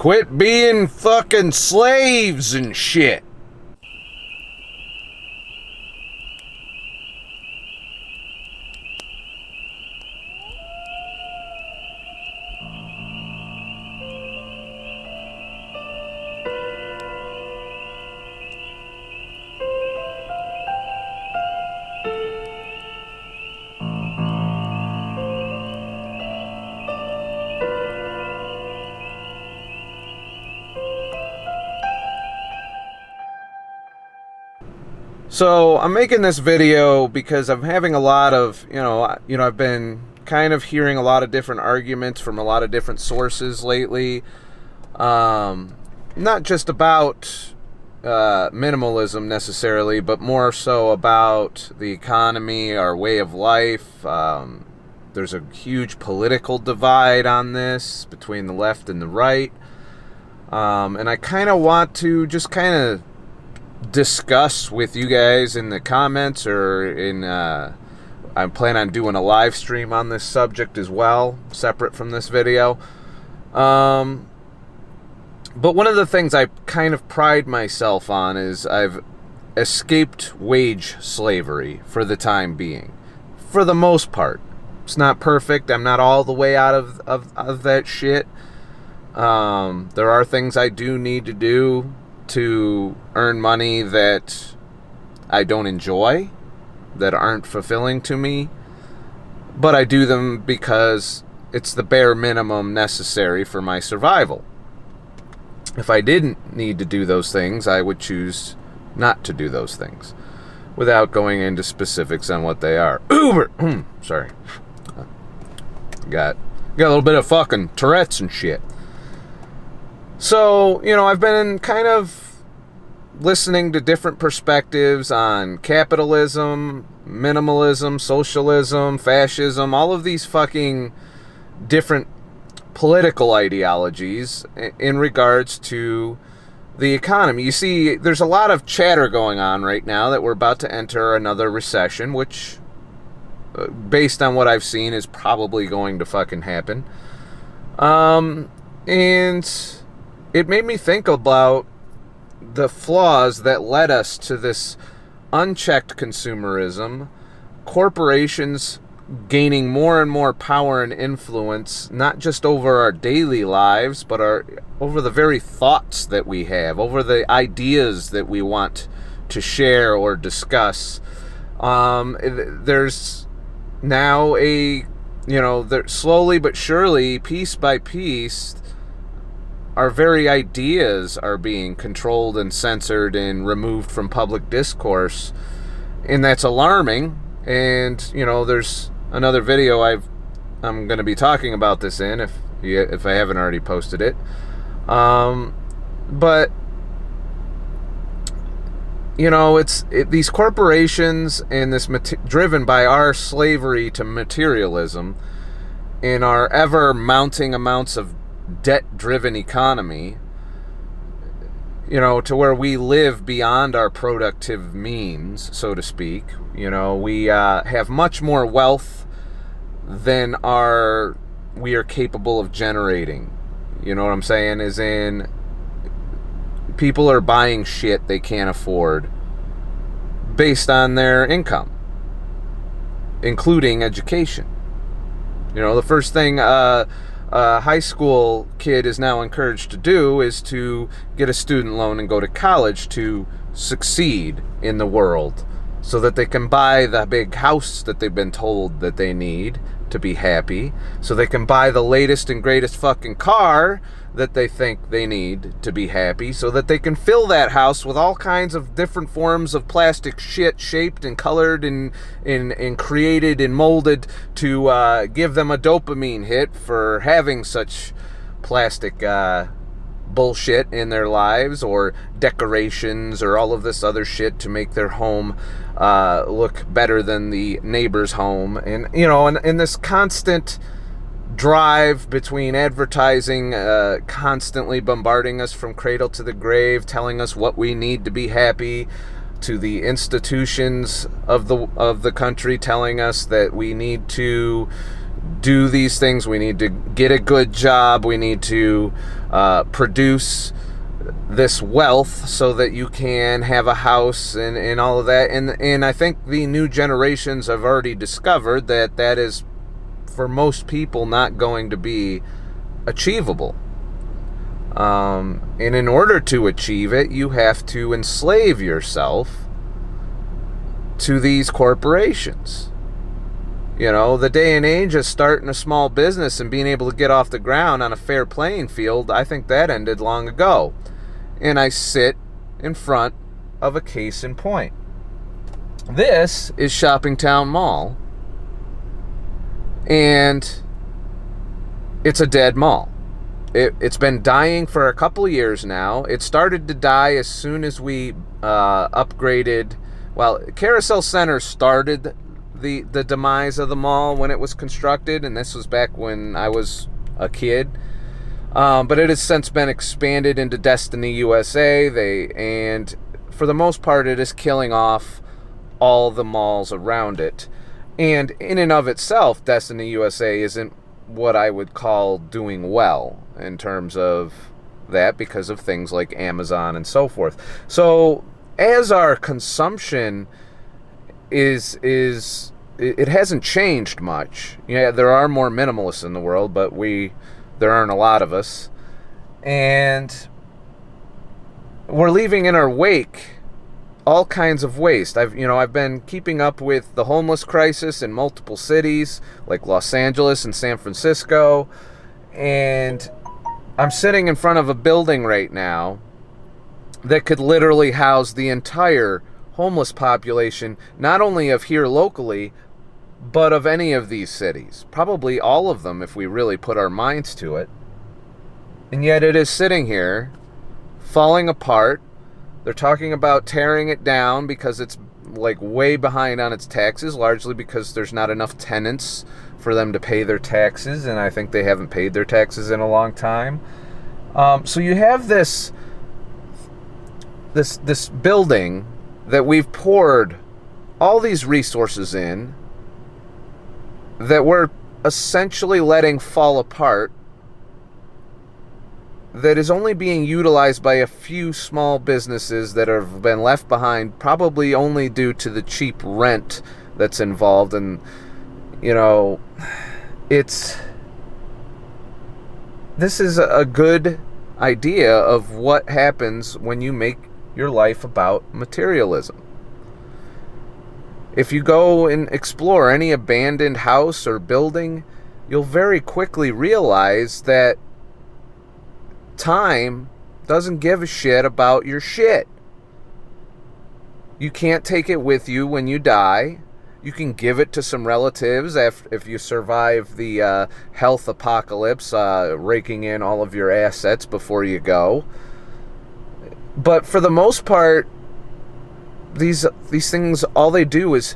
Quit being fucking slaves and shit. So I'm making this video because I'm having a lot of, I've been kind of hearing a lot of different arguments from a lot of different sources lately. Not just about minimalism necessarily, but more so about the economy, our way of life. There's a huge political divide on this between the left and the right. And I kind of want to just kind of discuss with you guys in the comments or I plan on doing a live stream on this subject as well, separate from this video. But one of the things I kind of pride myself on is I've escaped wage slavery for the time being. For the most part. It's not perfect. I'm not all the way out of that shit. There are things I do need to do to earn money that I don't enjoy, that aren't fulfilling to me, but I do them because it's the bare minimum necessary for my survival. If I didn't need to do those things, I would choose not to do those things, without going into specifics on what they are. Uber! Sorry. Got a little bit of fucking Tourette's and shit. So, I've been kind of listening to different perspectives on capitalism, minimalism, socialism, fascism, all of these fucking different political ideologies in regards to the economy. You see, there's a lot of chatter going on right now that we're about to enter another recession, which, based on what I've seen, is probably going to fucking happen. And it made me think about the flaws that led us to this unchecked consumerism, corporations gaining more and more power and influence, not just over our daily lives, but over the very thoughts that we have, over the ideas that we want to share or discuss. There's now slowly but surely, piece by piece, our very ideas are being controlled and censored and removed from public discourse, and that's alarming. And there's another video I'm going to be talking about this in, if I haven't already posted it. But these corporations and this driven by our slavery to materialism and our ever mounting amounts of debt-driven economy, to where we live beyond our productive means, so to speak. We have much more wealth than we are capable of generating. You know what I'm saying? As in, people are buying shit they can't afford based on their income, including education. The first thing a high school kid is now encouraged to do is to get a student loan and go to college to succeed in the world, so that they can buy the big house that they've been told that they need to be happy, so they can buy the latest and greatest fucking car that they think they need to be happy, so that they can fill that house with all kinds of different forms of plastic shit, shaped and colored and created and molded to give them a dopamine hit for having such plastic bullshit in their lives, or decorations, or all of this other shit to make their home look better than the neighbor's home. And and this constant drive between advertising constantly bombarding us from cradle to the grave, telling us what we need to be happy, to the institutions of the country telling us that we need to do these things. We need to get a good job. We need to produce this wealth so that you can have a house and all of that. And I think the new generations have already discovered that that is, for most people, not going to be achievable. And in order to achieve it, you have to enslave yourself to these corporations. You know, the day and age of starting a small business and being able to get off the ground on a fair playing field, I think that ended long ago. And I sit in front of a case in point. This is Shoppingtown Mall, and it's a dead mall. It's been dying for a couple of years now. It started to die as soon as we upgraded. Well, Carousel Center started the demise of the mall when it was constructed, and this was back when I was a kid. But it has since been expanded into Destiny USA. And for the most part, it is killing off all the malls around it. And in and of itself, Destiny USA isn't what I would call doing well in terms of that, because of things like Amazon and so forth. So as our consumption it hasn't changed much. Yeah, there are more minimalists in the world, but there aren't a lot of us. And we're leaving in our wake all kinds of waste. I've been keeping up with the homeless crisis in multiple cities like Los Angeles and San Francisco, and I'm sitting in front of a building right now that could literally house the entire homeless population, not only of here locally, but of any of these cities. Probably all of them if we really put our minds to it. And yet it is sitting here, falling apart. They're talking about tearing it down because it's like way behind on its taxes, largely because there's not enough tenants for them to pay their taxes, and I think they haven't paid their taxes in a long time. So you have this building that we've poured all these resources in, that we're essentially letting fall apart, that is only being utilized by a few small businesses that have been left behind, probably only due to the cheap rent that's involved. And, this is a good idea of what happens when you make your life about materialism. If you go and explore any abandoned house or building, you'll very quickly realize that time doesn't give a shit about your shit. You can't take it with you when you die. You can give it to some relatives if you survive the health apocalypse, raking in all of your assets before you go. But for the most part, these things, all they do is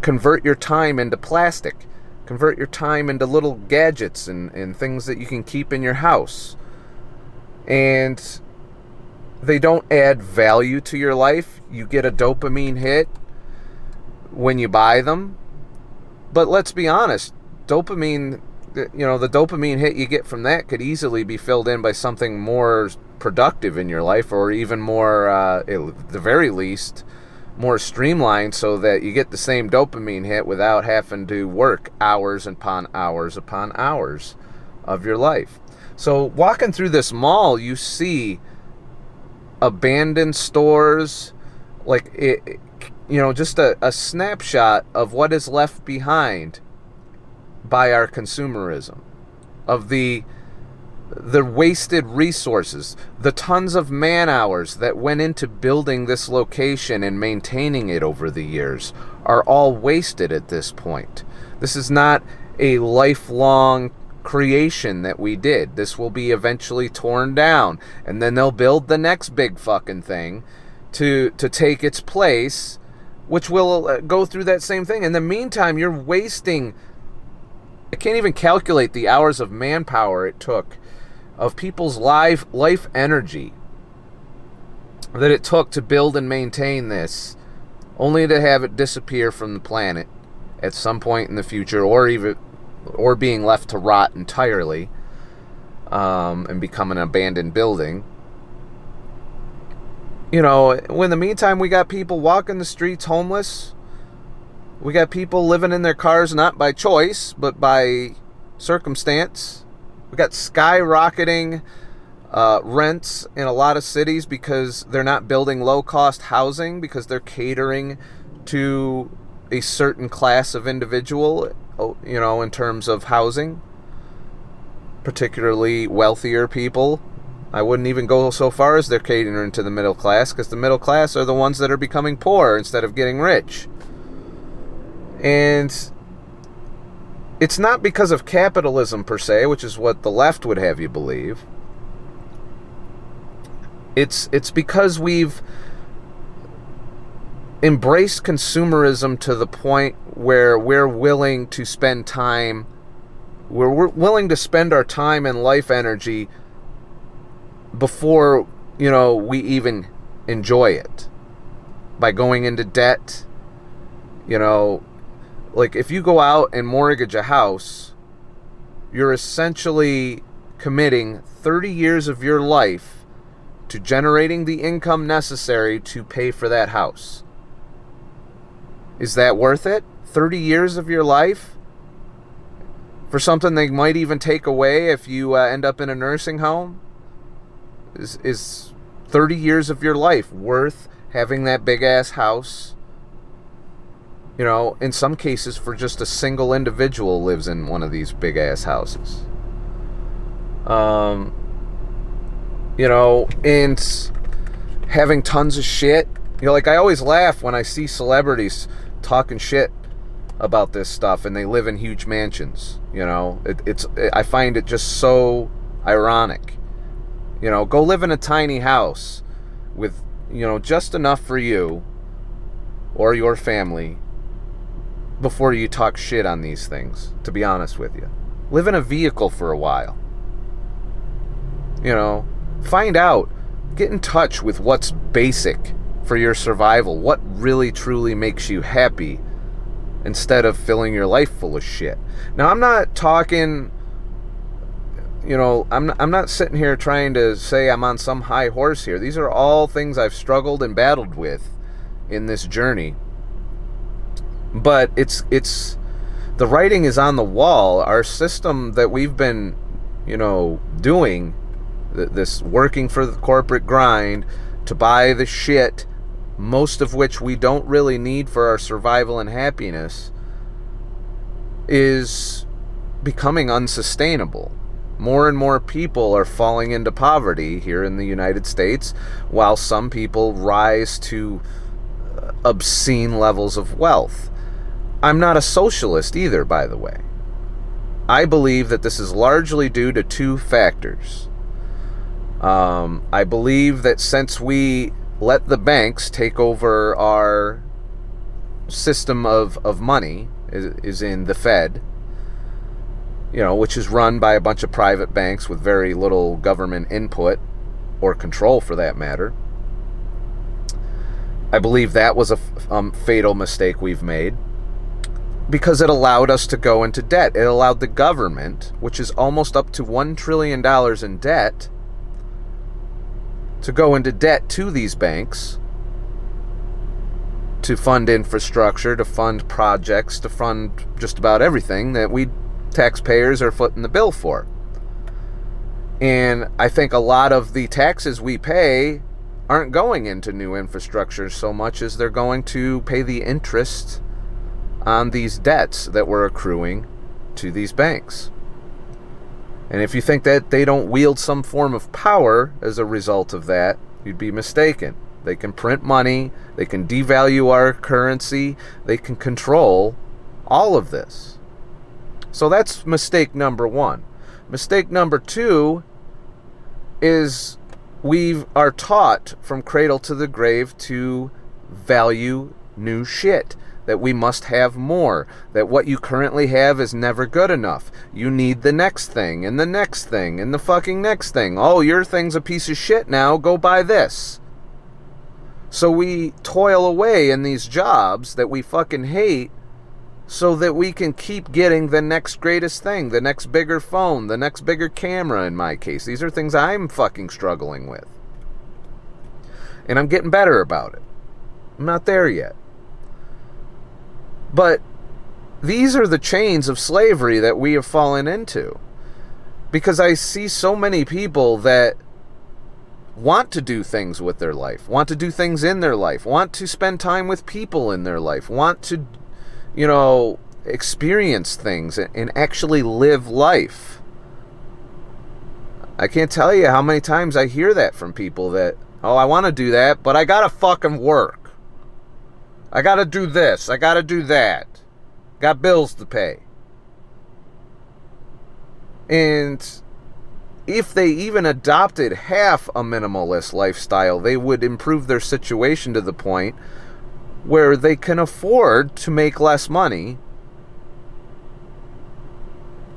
convert your time into plastic, convert your time into little gadgets and things that you can keep in your house. And they don't add value to your life. You get a dopamine hit when you buy them. But let's be honest, dopamine, the dopamine hit you get from that could easily be filled in by something more productive in your life, or even more, at the very least, more streamlined, so that you get the same dopamine hit without having to work hours upon hours upon hours of your life. So walking through this mall, you see abandoned stores, like just a snapshot of what is left behind by our consumerism, of the wasted resources, the tons of man hours that went into building this location and maintaining it over the years are all wasted at this point. This is not a lifelong creation that we did. This will be eventually torn down, and then they'll build the next big fucking thing to take its place, which will go through that same thing. In the meantime, you're wasting, I can't even calculate the hours of manpower it took, of people's life energy that it took to build and maintain this, only to have it disappear from the planet at some point in the future, or even or being left to rot entirely, and become an abandoned building. You know, in the meantime, we got people walking the streets homeless. We got people living in their cars not by choice, but by circumstance. We got skyrocketing rents in a lot of cities because they're not building low-cost housing, because they're catering to a certain class of individual, you know, in terms of housing, particularly wealthier people. I wouldn't even go so far as they're catering to the middle class, because the middle class are the ones that are becoming poor instead of getting rich. And it's not because of capitalism per se, which is what the left would have you believe. It's because we've embraced consumerism to the point where we're willing to spend time, we're willing to spend our time and life energy before, you know, we even enjoy it, by going into debt. You know, like if you go out and mortgage a house, you're essentially committing 30 years of your life to generating the income necessary to pay for that house. Is that worth it? 30 years of your life for something they might even take away if you end up in a nursing home? Is 30 years of your life worth having that big ass house? You know, in some cases for just a single individual lives in one of these big ass houses. You know, and having tons of shit. You know, like I always laugh when I see celebrities talking shit about this stuff and they live in huge mansions. You know, I find it just so ironic. You know, go live in a tiny house with, you know, just enough for you or your family before you talk shit on these things, to be honest with you. Live in a vehicle for a while. You know, find out, get in touch with what's basic for your survival, what really truly makes you happy, instead of filling your life full of shit. Now, I'm not talking, you know, I'm not sitting here trying to say I'm on some high horse here. These are all things I've struggled and battled with in this journey. But it's the writing is on the wall. Our system that we've been, you know, doing, this working for the corporate grind to buy the shit, most of which we don't really need for our survival and happiness, is becoming unsustainable. More and more people are falling into poverty here in the United States, while some people rise to obscene levels of wealth. I'm not a socialist either, by the way. I believe that this is largely due to two factors. I believe that since we let the banks take over our system of money, is in the Fed, you know, which is run by a bunch of private banks with very little government input or control for that matter. I believe that was a fatal mistake we've made, because it allowed us to go into debt. It allowed the government, which is almost up to $1 trillion in debt, to go into debt to these banks to fund infrastructure, to fund projects, to fund just about everything that we taxpayers are footing the bill for. And I think a lot of the taxes we pay aren't going into new infrastructure so much as they're going to pay the interest on these debts that we're accruing to these banks. And if you think that they don't wield some form of power as a result of that, you'd be mistaken. They can print money, they can devalue our currency, they can control all of this. So that's mistake number one. Mistake number two is we are taught from cradle to the grave to value new shit, that we must have more, that what you currently have is never good enough. You need the next thing, and the next thing, and the fucking next thing. Oh, your thing's a piece of shit now, go buy this. So we toil away in these jobs that we fucking hate so that we can keep getting the next greatest thing, the next bigger phone, the next bigger camera in my case. These are things I'm fucking struggling with. And I'm getting better about it. I'm not there yet. But these are the chains of slavery that we have fallen into. Because I see so many people that want to do things with their life, want to do things in their life, want to spend time with people in their life, want to, experience things and actually live life. I can't tell you how many times I hear that from people that, oh, I want to do that, but I gotta fucking work. I gotta do this. I gotta do that. Got bills to pay. And if they even adopted half a minimalist lifestyle, they would improve their situation to the point where they can afford to make less money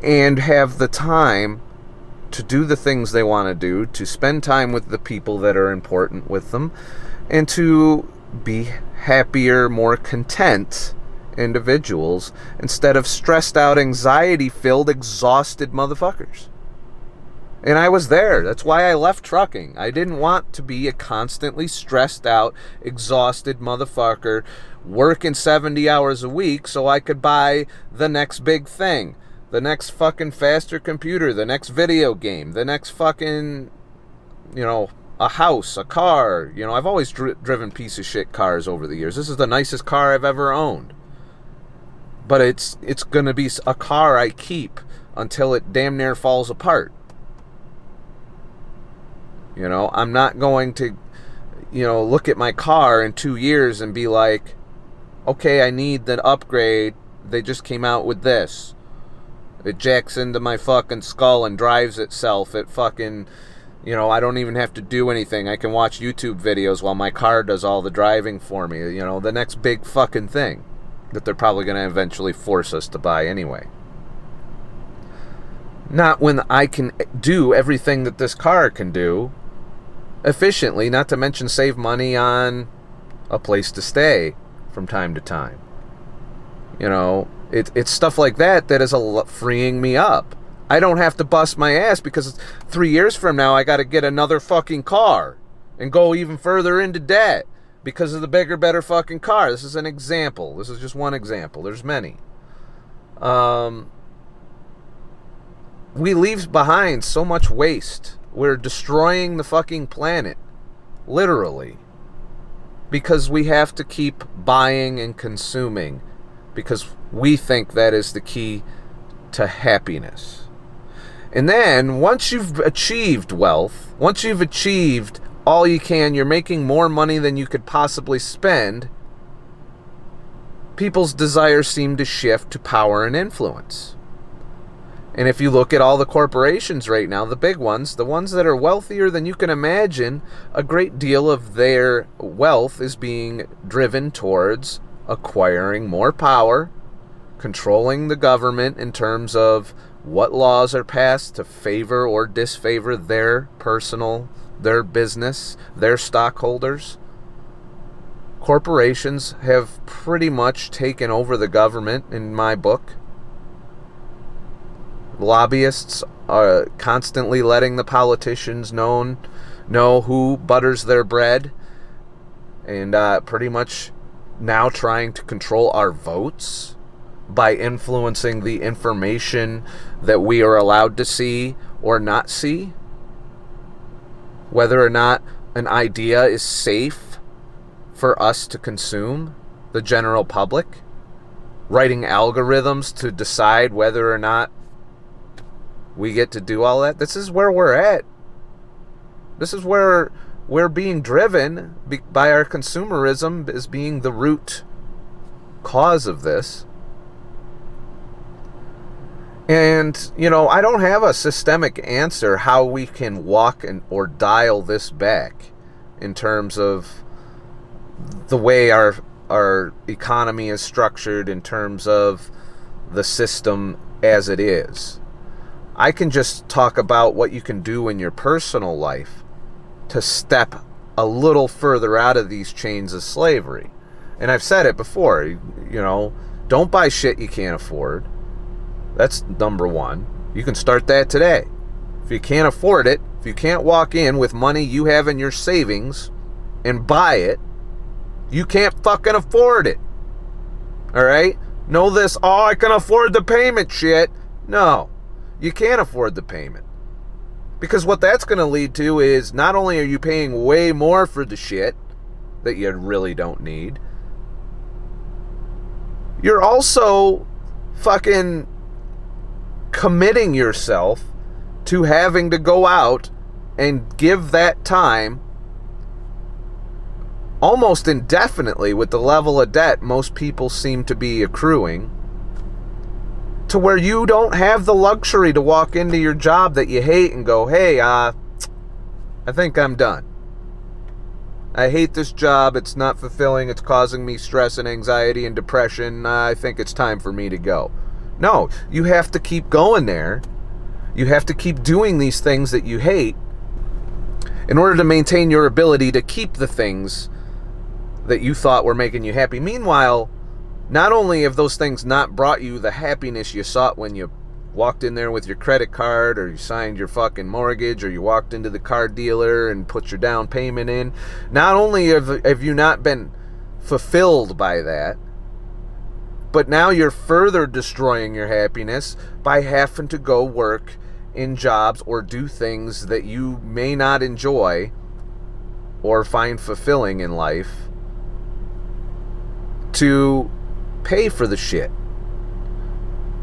and have the time to do the things they want to do, to spend time with the people that are important with them, and to be happier, more content individuals instead of stressed out, anxiety-filled, exhausted motherfuckers. And I was there. That's why I left trucking. I didn't want to be a constantly stressed out, exhausted motherfucker working 70 hours a week so I could buy the next big thing. The next fucking faster computer, the next video game, the next fucking, a house, a car. I've always driven piece of shit cars over the years. This is the nicest car I've ever owned. But it's going to be a car I keep until it damn near falls apart. I'm not going to, look at my car in 2 years and be like, okay, I need the upgrade. They just came out with this. It jacks into my fucking skull and drives itself. It fucking, I don't even have to do anything. I can watch YouTube videos while my car does all the driving for me. The next big fucking thing that they're probably going to eventually force us to buy anyway. Not when I can do everything that this car can do efficiently, not to mention save money on a place to stay from time to time. It's stuff like that is freeing me up. I don't have to bust my ass because 3 years from now I got to get another fucking car and go even further into debt because of the bigger, better fucking car. This is an example. This is just one example. There's many. We leave behind so much waste. We're destroying the fucking planet, literally, because we have to keep buying and consuming, because we think that is the key to happiness. And then, once you've achieved wealth, once you've achieved all you can, you're making more money than you could possibly spend, people's desires seem to shift to power and influence. And if you look at all the corporations right now, the big ones, the ones that are wealthier than you can imagine, a great deal of their wealth is being driven towards acquiring more power, controlling the government in terms of what laws are passed to favor or disfavor their business, their stockholders. Corporations have pretty much taken over the government, in my book. Lobbyists are constantly letting the politicians know who butters their bread, and pretty much now trying to control our votes by influencing the information that we are allowed to see or not see. Whether or not an idea is safe for us to consume, the general public. Writing algorithms to decide whether or not we get to do all that. This is where we're at. This is where we're being driven by our consumerism as being the root cause of this. And, I don't have a systemic answer how we can walk or dial this back in terms of the way our economy is structured, in terms of the system as it is. I can just talk about what you can do in your personal life to step a little further out of these chains of slavery. And I've said it before, Don't buy shit you can't afford. That's number one. You can start that today. If you can't afford it, if you can't walk in with money you have in your savings and buy it, you can't fucking afford it. Alright? Know this, oh, I can afford the payment shit. No, you can't afford the payment. Because what that's going to lead to is not only are you paying way more for the shit that you really don't need, you're also fucking committing yourself to having to go out and give that time almost indefinitely with the level of debt most people seem to be accruing, to where you don't have the luxury to walk into your job that you hate and go, hey, I think I'm done. I hate this job. It's not fulfilling. It's causing me stress and anxiety and depression. I think it's time for me to go. No, you have to keep going there. You have to keep doing these things that you hate in order to maintain your ability to keep the things that you thought were making you happy. Meanwhile, not only have those things not brought you the happiness you sought when you walked in there with your credit card, or you signed your fucking mortgage, or you walked into the car dealer and put your down payment in, not only have you not been fulfilled by that, but now you're further destroying your happiness by having to go work in jobs or do things that you may not enjoy or find fulfilling in life to pay for the shit.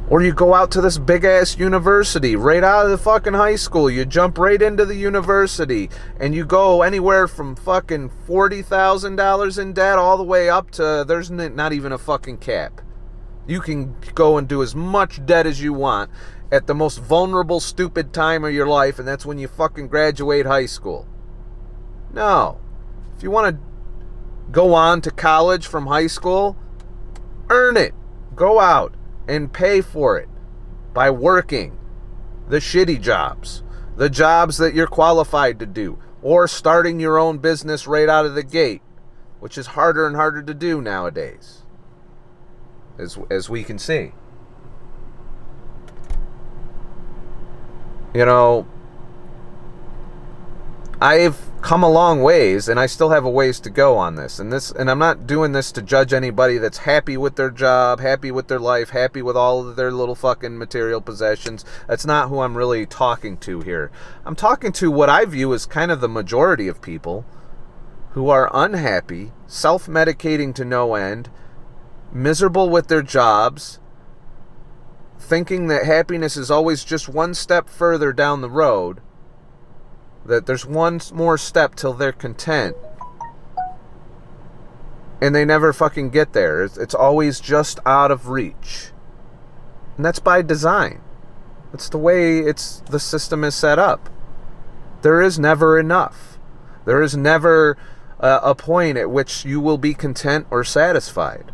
Or you go out to this big-ass university right out of the fucking high school. You jump right into the university and you go anywhere from fucking $40,000 in debt all the way up to there's not even a fucking cap. You can go and do as much debt as you want at the most vulnerable, stupid time of your life, and that's when you fucking graduate high school. No. If you want to go on to college from high school, earn it. Go out and pay for it by working the shitty jobs, the jobs that you're qualified to do, or starting your own business right out of the gate, which is harder and harder to do nowadays, as we can see. You know, I've come a long ways, and I still have a ways to go on this. And I'm not doing this to judge anybody that's happy with their job, happy with their life, happy with all of their little fucking material possessions. That's not who I'm really talking to here. I'm talking to what I view as kind of the majority of people who are unhappy, self-medicating to no end, miserable with their jobs, thinking that happiness is always just one step further down the road, that there's one more step till they're content, and they never fucking get there. It's always just out of reach. And that's by design. That's the way the system is set up. There is never enough. There is never a point at which you will be content or satisfied.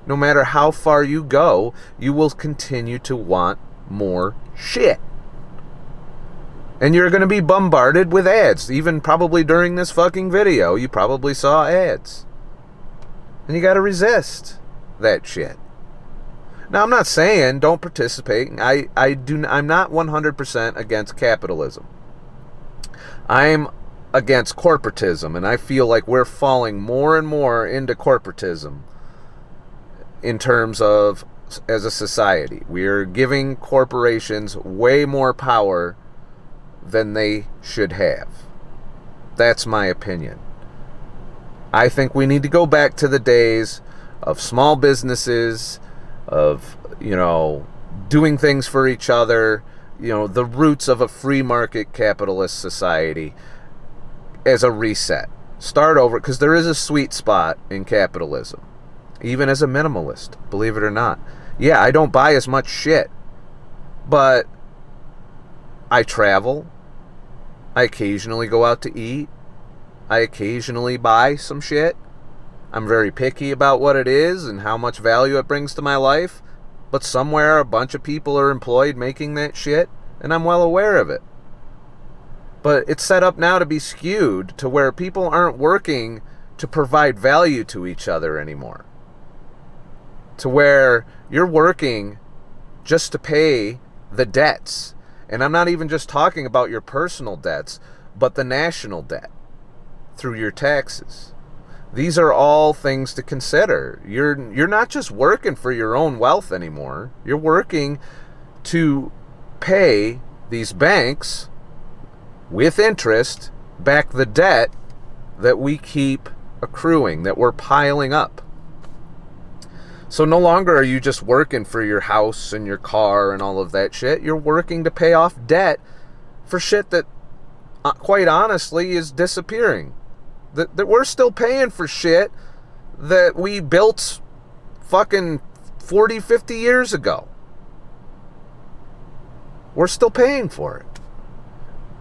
No matter how far you go, you will continue to want more shit. And you're going to be bombarded with ads. Even probably during this fucking video, you probably saw ads. And you got to resist that shit. Now, I'm not saying don't participate. I'm not 100% against capitalism. I'm against corporatism, and I feel like we're falling more and more into corporatism in terms of, as a society. We're giving corporations way more power than they should have. That's my opinion. I think we need to go back to the days of small businesses, of, doing things for each other, the roots of a free market capitalist society as a reset. Start over, because there is a sweet spot in capitalism. Even as a minimalist, believe it or not. Yeah, I don't buy as much shit, but I travel. I occasionally go out to eat. I occasionally buy some shit. I'm very picky about what it is and how much value it brings to my life, but somewhere a bunch of people are employed making that shit, and I'm well aware of it. But it's set up now to be skewed to where people aren't working to provide value to each other anymore. to where you're working just to pay the debts. And I'm not even just talking about your personal debts, but the national debt through your taxes. These are all things to consider. You're not just working for your own wealth anymore. You're working to pay these banks with interest back the debt that we keep accruing, that we're piling up. So no longer are you just working for your house and your car and all of that shit. You're working to pay off debt for shit that, quite honestly, is disappearing. That we're still paying for shit that we built fucking 40, 50 years ago. We're still paying for it.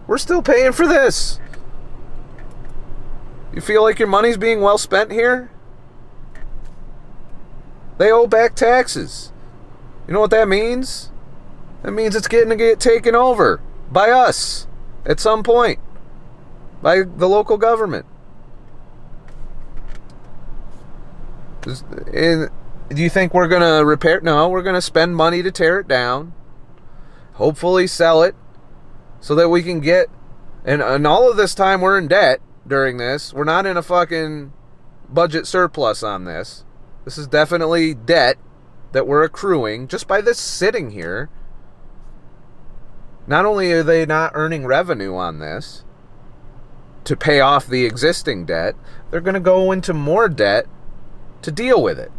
We're still paying for this. You feel like your money's being well spent here? They owe back taxes. You know what that means? That means it's getting to get taken over by us at some point, by the local government. And do you think we're going to repair? No, we're going to spend money to tear it down, hopefully sell it, so that we can get, and all of this time we're in debt during this. We're not in a fucking budget surplus on this. This is definitely debt that we're accruing just by this sitting here. Not only are they not earning revenue on this to pay off the existing debt, they're going to go into more debt to deal with it.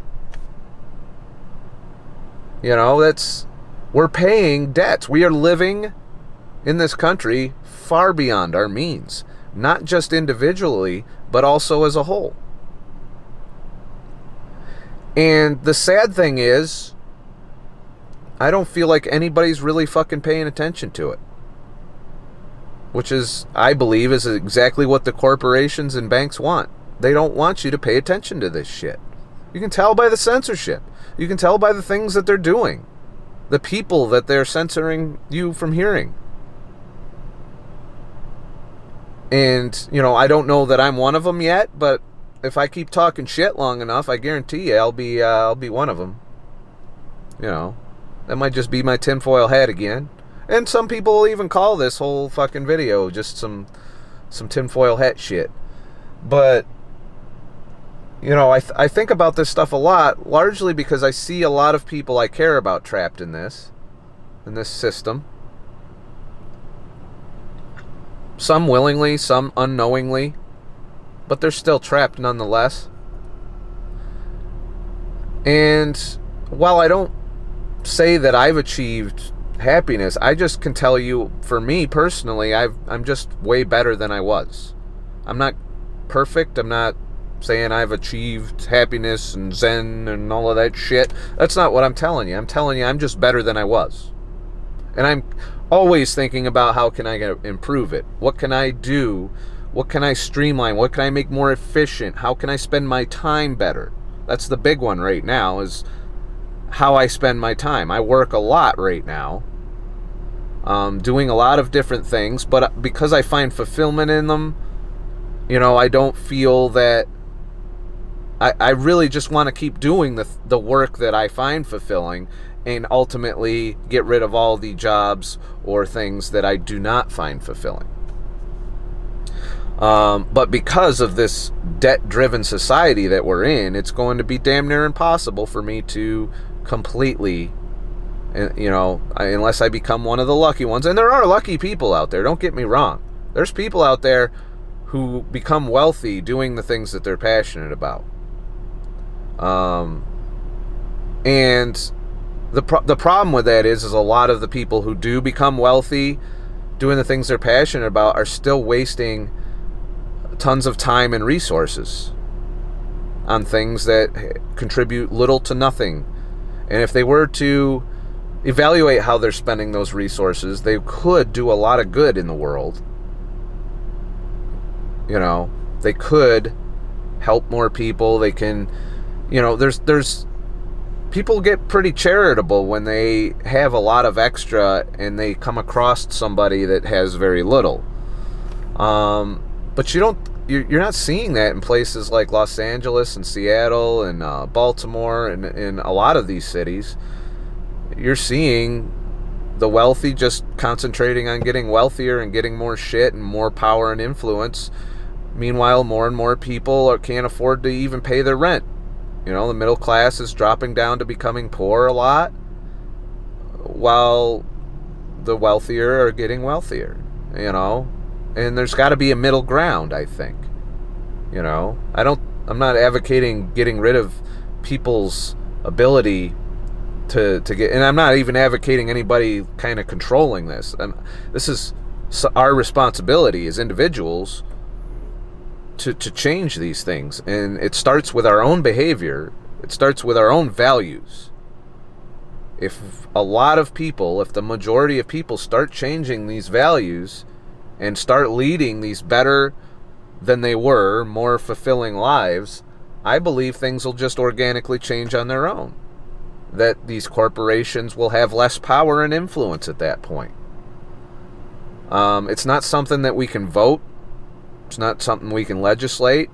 You know, we're paying debts. We are living in this country far beyond our means, not just individually, but also as a whole. And the sad thing is, I don't feel like anybody's really fucking paying attention to it. Which is, I believe, is exactly what the corporations and banks want. They don't want you to pay attention to this shit. You can tell by the censorship. You can tell by the things that they're doing. The people that they're censoring you from hearing. And, you know, I don't know that I'm one of them yet, but if I keep talking shit long enough, I guarantee you I'll be one of them. You know, that might just be my tinfoil hat again. And some people will even call this whole fucking video just some tinfoil hat shit. But, you know, I think about this stuff a lot, largely because I see a lot of people I care about trapped in this system. Some willingly, some unknowingly, but they're still trapped nonetheless. And while I don't say that I've achieved happiness, I just can tell you, for me personally, I'm just way better than I was. I'm not perfect. I'm not saying I've achieved happiness and Zen and all of that shit. That's not what I'm telling you. I'm telling you I'm just better than I was. And I'm always thinking about how can I improve it? What can I do? What can I streamline? What can I make more efficient? How can I spend my time better? That's the big one right now, is how I spend my time. I work a lot right now, doing a lot of different things, but because I find fulfillment in them, you know, I don't feel that I really just want to keep doing the work that I find fulfilling, and ultimately get rid of all the jobs or things that I do not find fulfilling. But because of this debt-driven society that we're in, it's going to be damn near impossible for me to completely, you know, unless I become one of the lucky ones. And there are lucky people out there, don't get me wrong. There's people out there who become wealthy doing the things that they're passionate about. And the problem with that is a lot of the people who do become wealthy doing the things they're passionate about are still wasting tons of time and resources on things that contribute little to nothing. And if they were to evaluate how they're spending those resources, they could do a lot of good in the world. You know, they could help more people. They can, you know, there's people get pretty charitable when they have a lot of extra and they come across somebody that has very little. But you don't you're not seeing that in places like Los Angeles and Seattle and Baltimore and in a lot of these cities. You're seeing the wealthy just concentrating on getting wealthier and getting more shit and more power and influence. Meanwhile, more and more people can't afford to even pay their rent. The middle class is dropping down to becoming poor a lot, while the wealthier are getting wealthier, And there's got to be a middle ground, I think. I'm not advocating getting rid of people's ability to get, and I'm not even advocating anybody kind of controlling this. This is our responsibility as individuals to change these things, and it starts with our own behavior. It starts with our own values. If the majority of people start changing these values and start leading these better than they were, more fulfilling lives, I believe things will just organically change on their own. That these corporations will have less power and influence at that point. It's not something that we can vote. It's not something we can legislate.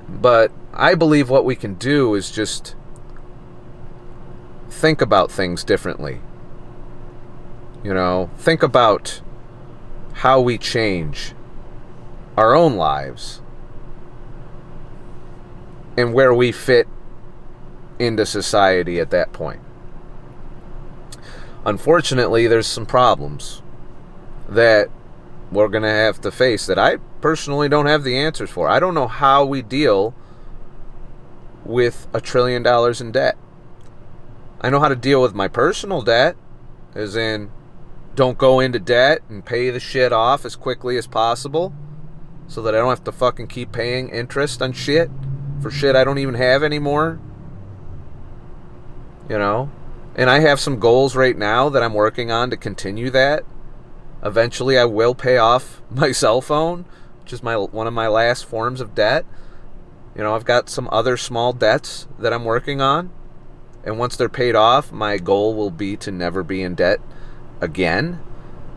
But I believe what we can do is just think about things differently. Think about how we change our own lives and where we fit into society at that point. Unfortunately, there's some problems that we're going to have to face that I personally don't have the answers for. I don't know how we deal with $1 trillion in debt. I know how to deal with my personal debt, as in don't go into debt and pay the shit off as quickly as possible so that I don't have to fucking keep paying interest on shit for shit I don't even have anymore. And I have some goals right now that I'm working on to continue that. Eventually I will pay off my cell phone, which is one of my last forms of debt. I've got some other small debts that I'm working on. And once they're paid off, my goal will be to never be in debt again.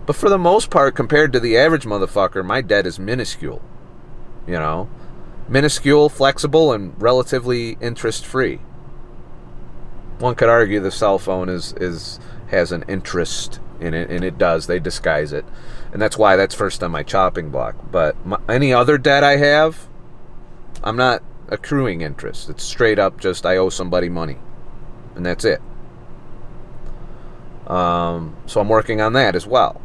But for the most part, compared to the average motherfucker, my debt is minuscule. Minuscule, flexible, and relatively interest-free. One could argue the cell phone has an interest in it, and it does. They disguise it. And that's why that's first on my chopping block. But any other debt I have, I'm not accruing interest. It's straight up just I owe somebody money. And that's it. So I'm working on that as well.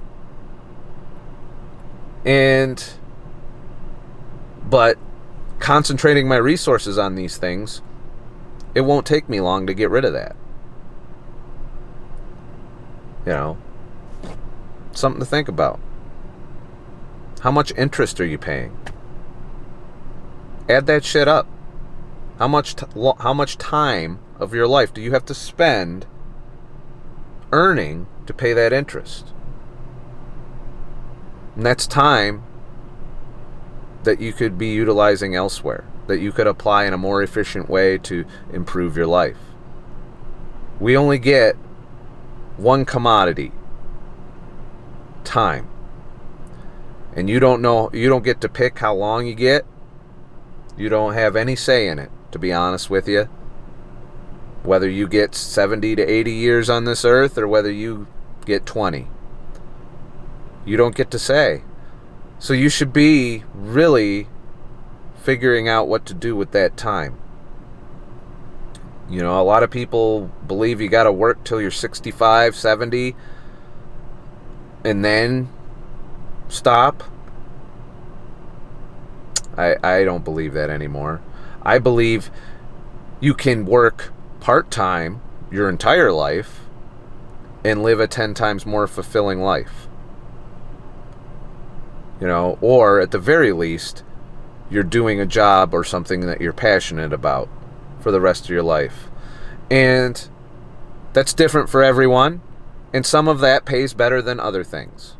But concentrating my resources on these things, it won't take me long to get rid of that. Something to think about. How much interest are you paying? Add that shit up. How much time of your life do you have to spend earning to pay that interest? And that's time that you could be utilizing elsewhere, that you could apply in a more efficient way to improve your life. We only get one commodity: time. And you don't get to pick how long you get. You don't have any say in it, to be honest with you. Whether you get 70 to 80 years on this earth or whether you get 20. You don't get to say. So you should be really figuring out what to do with that time. A lot of people believe you got to work till you're 65, 70, and then stop. I don't believe that anymore. I believe you can work part-time your entire life and live a 10 times more fulfilling life. Or at the very least, you're doing a job or something that you're passionate about for the rest of your life. And that's different for everyone. And some of that pays better than other things.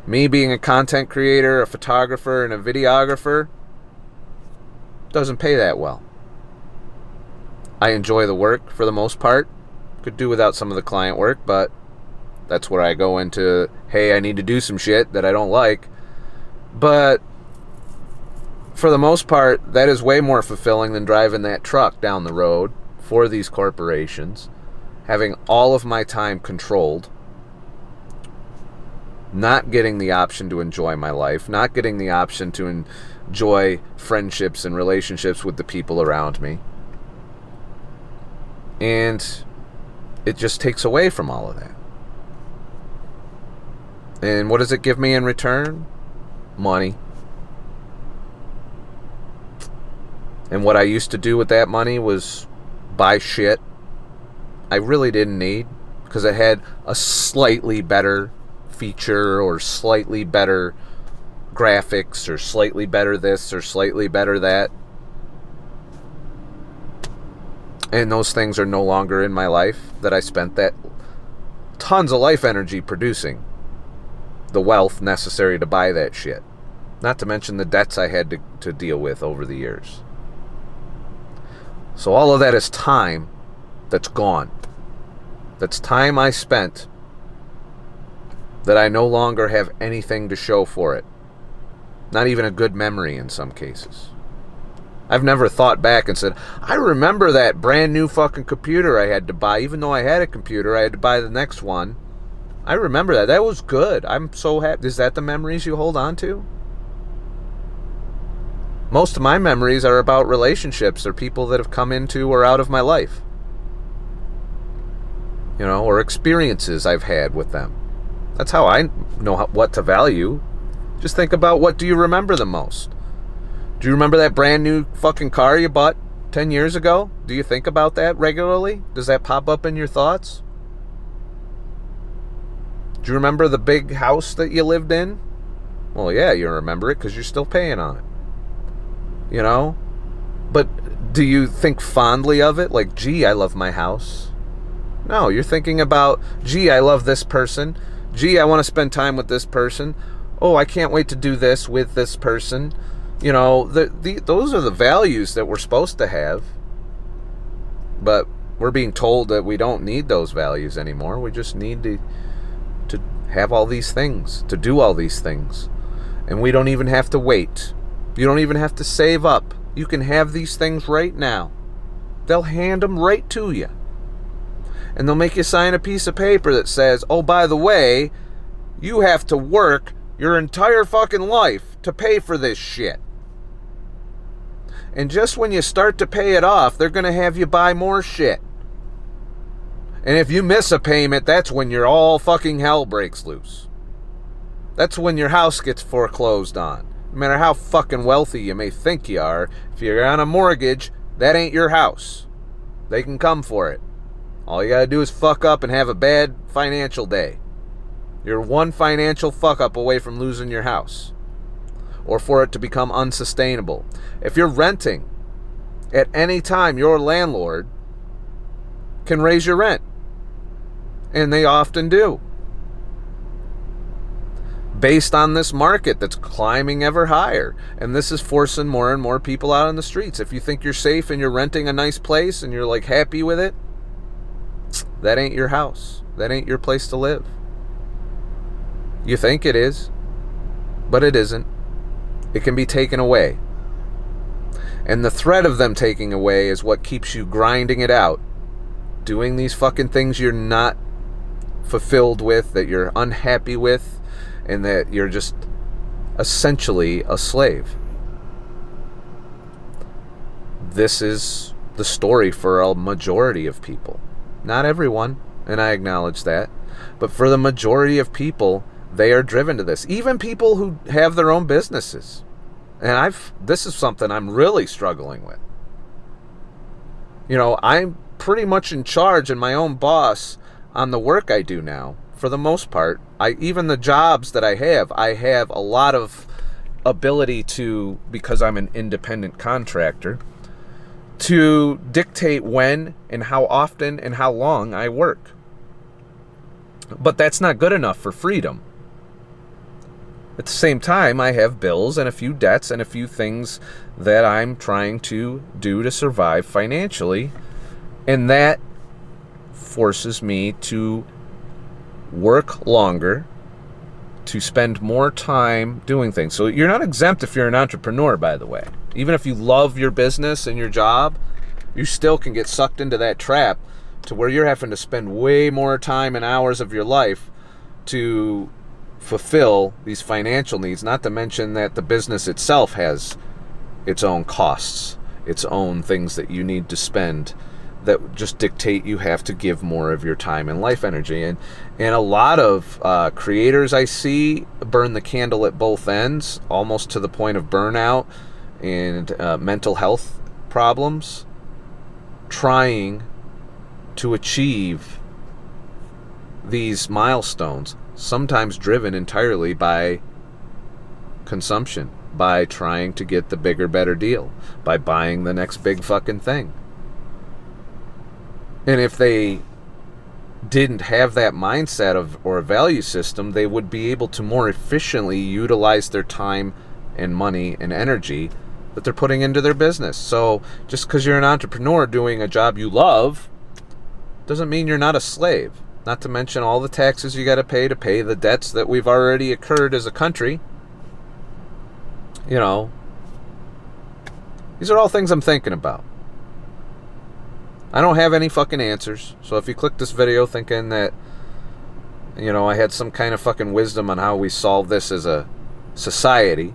Me being a content creator, a photographer, and a videographer doesn't pay that well. I enjoy the work for the most part. Could do without some of the client work, but that's where I go into, hey, I need to do some shit that I don't like. But for the most part, that is way more fulfilling than driving that truck down the road for these corporations, having all of my time controlled, not getting the option to enjoy my life, not getting the option to enjoy friendships and relationships with the people around me. And it just takes away from all of that. And what does it give me in return? Money. And what I used to do with that money was buy shit I really didn't need, because it had a slightly better feature or slightly better graphics or slightly better this or slightly better that. And those things are no longer in my life that I spent that tons of life energy producing the wealth necessary to buy that shit. Not to mention the debts I had to deal with over the years. So all of that is time that's gone. That's time I spent that I no longer have anything to show for it. Not even a good memory in some cases. I've never thought back and said, I remember that brand new fucking computer I had to buy. Even though I had a computer, I had to buy the next one. I remember that. That was good. I'm so happy. Is that the memories you hold on to? Most of my memories are about relationships or people that have come into or out of my life. You know, or experiences I've had with them. That's how I know what to value. Just think about, what do you remember the most? Do you remember that brand new fucking car you bought 10 years ago? Do you think about that regularly? Does that pop up in your thoughts? Do you remember the big house that you lived in? Well, yeah, you remember it because you're still paying on it. You know? But do you think fondly of it? Like, gee, I love my house. No, you're thinking about, gee, I love this person. Gee, I want to spend time with this person. Oh, I can't wait to do this with this person. You know, those are the values that we're supposed to have. But we're being told that we don't need those values anymore. We just need to have all these things, to do all these things. And we don't even have to wait. You don't even have to save up. You can have these things right now. They'll hand them right to you. And they'll make you sign a piece of paper that says, oh, by the way, you have to work your entire fucking life to pay for this shit. And just when you start to pay it off, they're going to have you buy more shit. And if you miss a payment, that's when your all fucking hell breaks loose. That's when your house gets foreclosed on. No matter how fucking wealthy you may think you are, if you're on a mortgage, that ain't your house. They can come for it. All you gotta do is fuck up and have a bad financial day. You're one financial fuck up away from losing your house. Or for it to become unsustainable. If you're renting, at any time your landlord can raise your rent. And they often do. Based on this market that's climbing ever higher. And this is forcing more and more people out on the streets. If you think you're safe and you're renting a nice place and you're like happy with it, that ain't your house. That ain't your place to live. You think it is, but it isn't. It can be taken away. And the threat of them taking away is what keeps you grinding it out. Doing these fucking things you're not fulfilled with, that you're unhappy with, and that you're just essentially a slave. This is the story for a majority of people. Not everyone, and I acknowledge that. But for the majority of people, they are driven to this. Even people who have their own businesses. And this is something I'm really struggling with. You know, I'm pretty much in charge and my own boss on the work I do now. For the most part, even the jobs that I have a lot of ability to, because I'm an independent contractor, to dictate when and how often and how long I work. But that's not good enough for freedom. At the same time, I have bills and a few debts and a few things that I'm trying to do to survive financially. And that forces me to work longer to spend more time doing things. So you're not exempt if you're an entrepreneur, by the way. Even if you love your business and your job, you still can get sucked into that trap to where you're having to spend way more time and hours of your life to fulfill these financial needs, not to mention that the business itself has its own costs, its own things that you need to spend that just dictate you have to give more of your time and life energy. And a lot of creators I see burn the candle at both ends, almost to the point of burnout and mental health problems, trying to achieve these milestones, sometimes driven entirely by consumption, by trying to get the bigger, better deal, by buying the next big fucking thing. And if they didn't have that mindset or a value system, they would be able to more efficiently utilize their time and money and energy that they're putting into their business. So just because you're an entrepreneur doing a job you love doesn't mean you're not a slave. Not to mention all the taxes you got to pay the debts that we've already incurred as a country. You know, these are all things I'm thinking about. I don't have any fucking answers. So if you click this video thinking that, you know, I had some kind of fucking wisdom on how we solve this as a society,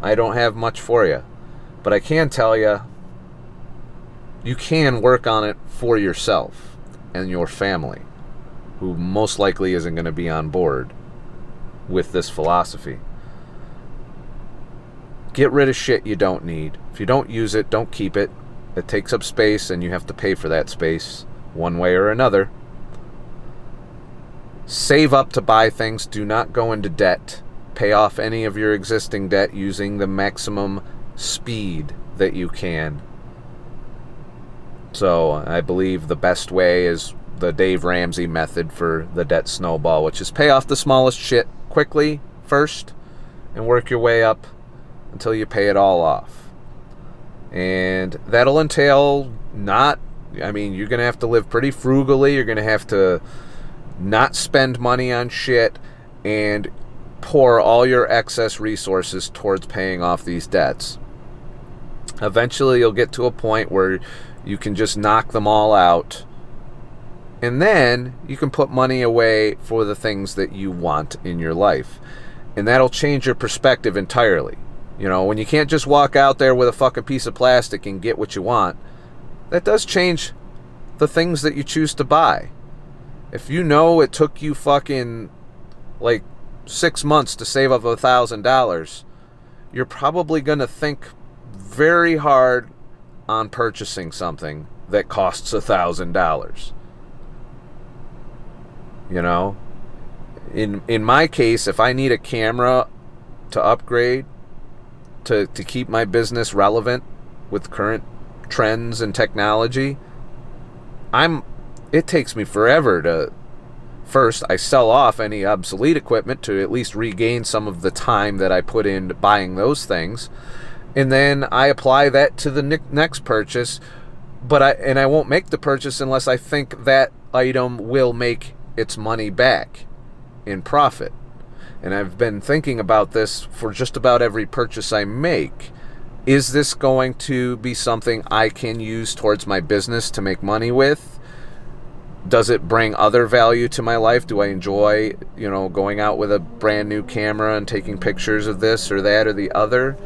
I don't have much for you. But I can tell you, you can work on it for yourself and your family, who most likely isn't going to be on board with this philosophy. Get rid of shit you don't need. If you don't use it, don't keep it. It takes up space and you have to pay for that space one way or another. Save up to buy things. Do not go into debt. Pay off any of your existing debt using the maximum speed that you can. So I believe the best way is the Dave Ramsey method for the debt snowball, which is pay off the smallest shit quickly first and work your way up until you pay it all off. And that'll entail you're going to have to live pretty frugally. You're going to have to not spend money on shit and pour all your excess resources towards paying off these debts. Eventually you'll get to a point where you can just knock them all out, and then you can put money away for the things that you want in your life. And that'll change your perspective entirely. You know, when you can't just walk out there with a fucking piece of plastic and get what you want, that does change the things that you choose to buy. If you know it took you fucking like 6 months to save up $1,000, you're probably going to think very hard on purchasing something that costs $1,000. You know, in my case, if I need a camera to upgrade to keep my business relevant with current trends and technology, it takes me forever to first I sell off any obsolete equipment to at least regain some of the time that I put into buying those things, and then I apply that to the next purchase. But I won't make the purchase unless I think that item will make its money back in profit. And I've been thinking about this for just about every purchase I make. Is this going to be something I can use towards my business to make money with? Does it bring other value to my life? Do I enjoy, going out with a brand new camera and taking pictures of this or that or the other?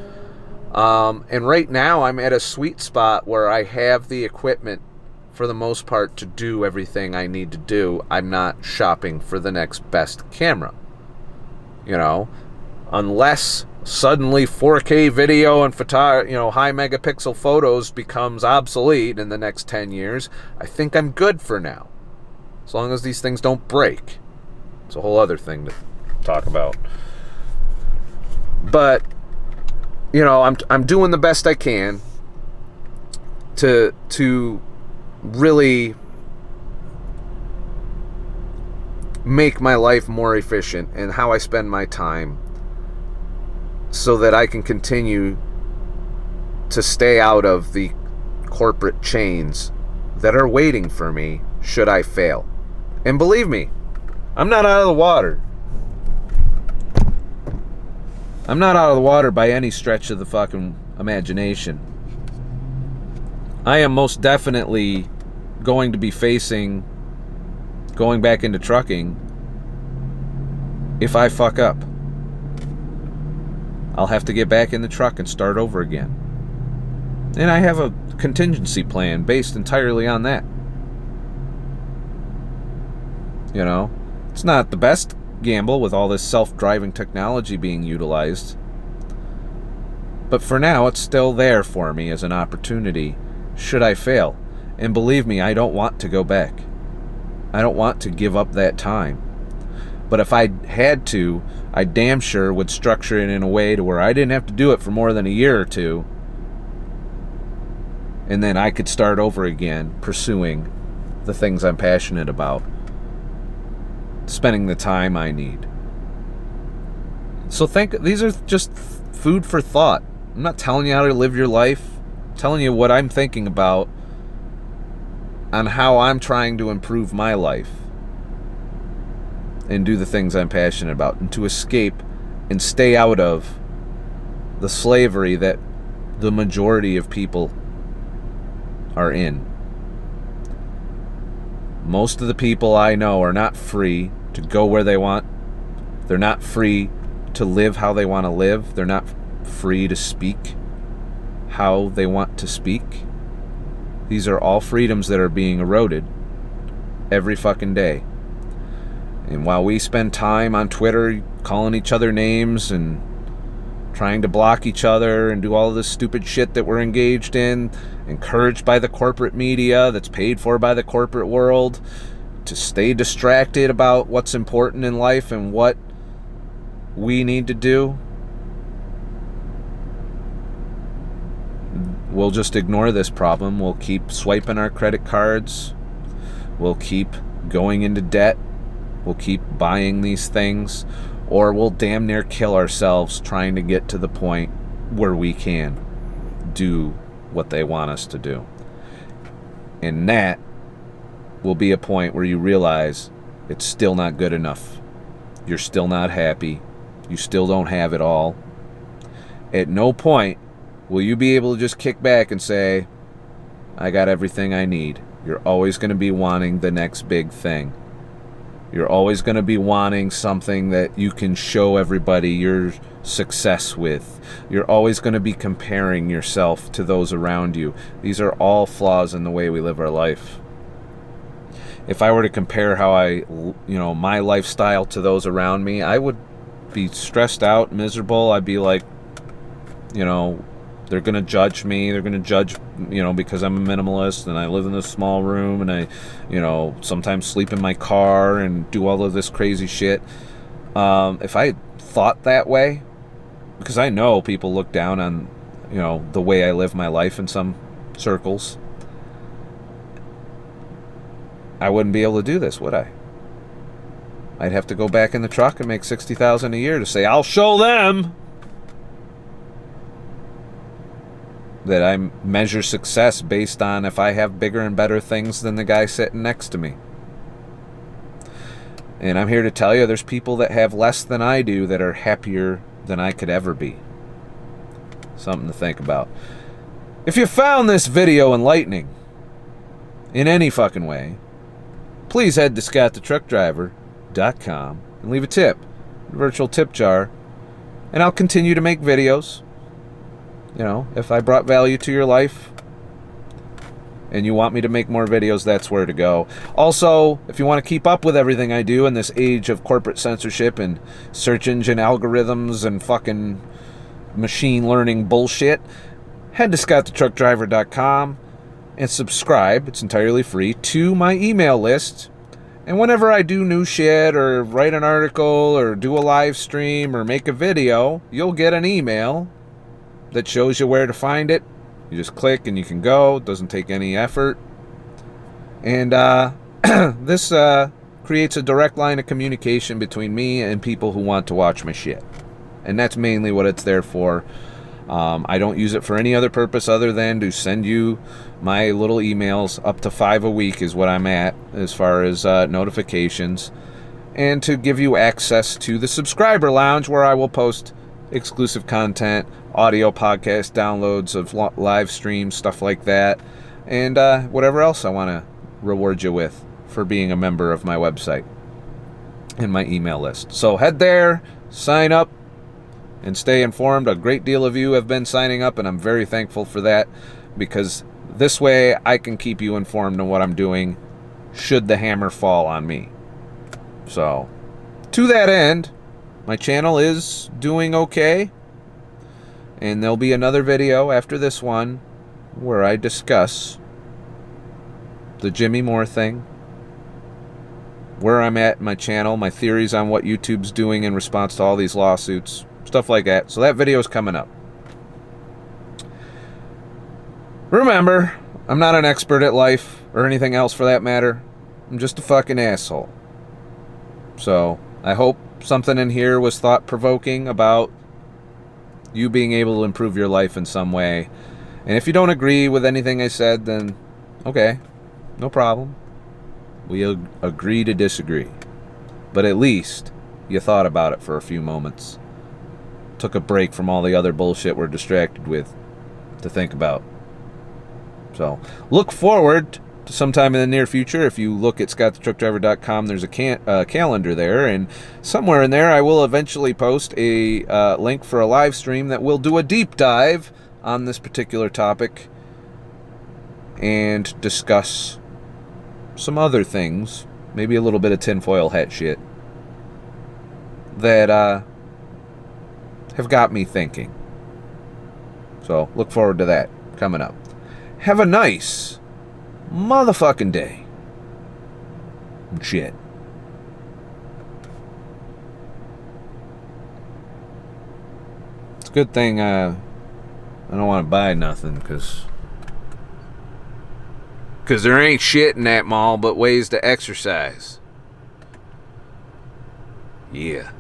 And right now I'm at a sweet spot where I have the equipment for the most part to do everything I need to do. I'm not shopping for the next best camera. Unless suddenly 4K video and high megapixel photos becomes obsolete in the next 10 years, I think I'm good for now. As long as these things don't break. It's a whole other thing to talk about. But, I'm doing the best I can to really make my life more efficient and how I spend my time, so that I can continue to stay out of the corporate chains that are waiting for me should I fail. And believe me, I'm not out of the water. I'm not out of the water by any stretch of the fucking imagination. I am most definitely going to be facing going back into trucking if I fuck up. I'll have to get back in the truck and start over again. And I have a contingency plan based entirely on that. You know, it's not the best gamble with all this self-driving technology being utilized. But for now, it's still there for me as an opportunity should I fail. And believe me, I don't want to go back. I don't want to give up that time. But if I had to, I damn sure would structure it in a way to where I didn't have to do it for more than a year or two. And then I could start over again pursuing the things I'm passionate about. Spending the time I need. So these are just food for thought. I'm not telling you how to live your life. I'm telling you what I'm thinking about on how I'm trying to improve my life and do the things I'm passionate about, and to escape and stay out of the slavery that the majority of people are in. Most of the people I know are not free to go where they want. They're not free to live how they want to live. They're not free to speak how they want to speak. These are all freedoms that are being eroded every fucking day. And while we spend time on Twitter calling each other names and trying to block each other and do all of this stupid shit that we're engaged in, encouraged by the corporate media that's paid for by the corporate world, to stay distracted about what's important in life and what we need to do, we'll just ignore this problem. We'll keep swiping our credit cards. We'll keep going into debt. We'll keep buying these things. Or we'll damn near kill ourselves trying to get to the point where we can do what they want us to do. And that will be a point where you realize it's still not good enough. You're still not happy. You still don't have it all. At no point will you be able to just kick back and say, I got everything I need. You're always going to be wanting the next big thing. You're always going to be wanting something that you can show everybody your success with. You're always going to be comparing yourself to those around you. These are all flaws in the way we live our life. If I were to compare my lifestyle to those around me, I would be stressed out, miserable. I'd be like, they're going to judge me. They're going to judge, because I'm a minimalist and I live in this small room and I, sometimes sleep in my car and do all of this crazy shit. If I thought that way, because I know people look down on, the way I live my life in some circles, I wouldn't be able to do this, would I? I'd have to go back in the truck and make $60,000 a year to say, I'll show them that I measure success based on if I have bigger and better things than the guy sitting next to me. And I'm here to tell you there's people that have less than I do that are happier than I could ever be. Something to think about. If you found this video enlightening in any fucking way, please head to ScottTheTruckDriver.com and leave a tip, a virtual tip jar, and I'll continue to make videos. If I brought value to your life and you want me to make more videos, that's where to go. Also, if you want to keep up with everything I do in this age of corporate censorship and search engine algorithms and fucking machine learning bullshit, head to ScottTheTruckDriver.com and subscribe, it's entirely free, to my email list. And whenever I do new shit or write an article or do a live stream or make a video, you'll get an email that shows you where to find it. You just click and you can go. It doesn't take any effort. And this creates a direct line of communication between me and people who want to watch my shit. And that's mainly what it's there for. I don't use it for any other purpose other than to send you my little emails. Up to 5 a week is what I'm at as far as notifications. And to give you access to the subscriber lounge where I will post exclusive content, audio podcast downloads of live streams, stuff like that, and whatever else I want to reward you with for being a member of my website and my email list. So head there, sign up, and stay informed. A great deal of you have been signing up, and I'm very thankful for that, because this way I can keep you informed on what I'm doing should the hammer fall on me. So, to that end, my channel is doing okay, and there'll be another video after this one where I discuss the Jimmy Moore thing, where I'm at in my channel, my theories on what YouTube's doing in response to all these lawsuits, stuff like that. So that video is coming up. Remember, I'm not an expert at life or anything else for that matter. I'm just a fucking asshole. So, I hope something in here was thought-provoking about you being able to improve your life in some way. And if you don't agree with anything I said, then okay, no problem. We agree to disagree. But at least you thought about it for a few moments. Took a break from all the other bullshit we're distracted with to think about. So, look forward to sometime in the near future. If you look at ScottTheTruckDriver.com, there's a calendar there, and somewhere in there I will eventually post a link for a live stream that will do a deep dive on this particular topic and discuss some other things, maybe a little bit of tinfoil hat shit, that have got me thinking. So, look forward to that coming up. Have a nice motherfucking day. Shit. It's a good thing I don't want to buy nothing, because there ain't shit in that mall but ways to exercise. Yeah.